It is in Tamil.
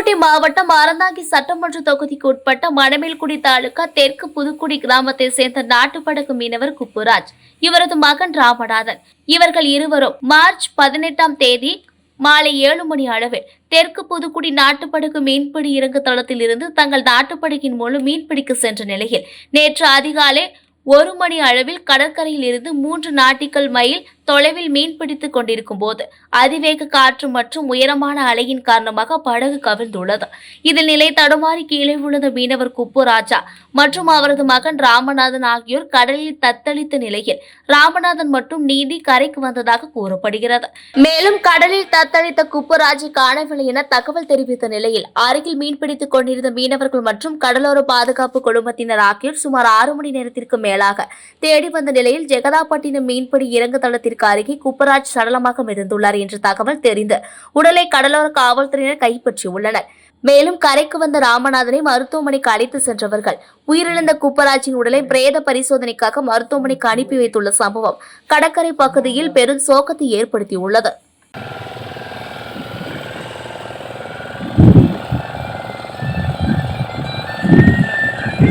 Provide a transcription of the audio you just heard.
புதுக்கோட்டை மாவட்டம் அறந்தாங்கி சட்டமன்ற தொகுதிக்கு உட்பட்ட மணமேல்குடி தாலுகா தெற்கு புதுக்குடி கிராமத்தை சேர்ந்த நாட்டுப்படகு மீனவர் குப்புராஜ், இவரது மகன் ராமநாதன். இவர்கள் இருவரும் மார்ச் 18ஆம் தேதி மாலை 7 மணி அளவில் தெற்கு புதுக்குடி நாட்டுப்படகு மீன்பிடி இறங்கு தளத்தில் இருந்து தங்கள் நாட்டுப்படகின் மூலம் மீன்பிடிக்க சென்ற நிலையில் நேற்று அதிகாலை 1 மணி அளவில் கடற்கரையில் இருந்து 3 நாட்டிக்கல் மைல் தொலைவில் மீன்பிடித்துக் கொண்டிருக்கும் போது அதிவேக காற்று மற்றும் உயரமான அலையின் காரணமாக படகு கவிழ்ந்துள்ளது. இதில் நிலை தடுமாறி கீழே விழுந்த மீனவர் குப்புராஜா மற்றும் அவரது மகன் ராமநாதன் ஆகியோர் கடலில் தத்தளித்த நிலையில் ராமநாதன் மட்டும் நீந்தி கரைக்கு வந்ததாக கூறப்படுகிறது. மேலும் கடலில் தத்தளித்த குப்புராஜை காணவில்லை என தகவல் தெரிவித்த நிலையில் அருகில் மீன்பிடித்துக் கொண்டிருந்த மீனவர்கள் மற்றும் கடலோர பாதுகாப்பு குழுமத்தினர் ஆகியோர் சுமார் 6 மணி நேரத்திற்கு மேலாக தேடி வந்த நிலையில் ஜெகதாப்பட்டினம் மீன்பிடி இறங்கு தளத்திற்கு அருகே குப்புராஜ் சடலமாக மிதந்துள்ளார் என்ற தகவல் தெரிந்து உடலை கடலோர காவல்துறையினர் கைப்பற்றியுள்ளனர். மேலும் கரைக்கு வந்த ராமநாதனை மருத்துவமனைக்கு அழைத்து சென்றவர்கள் உயிரிழந்த குப்புராஜின் உடலை பிரேத பரிசோதனைக்காக மருத்துவமனைக்கு அனுப்பி வைத்துள்ள சம்பவம் கடற்கரை பகுதியில் பெரும் சோகத்தை ஏற்படுத்தியுள்ளது.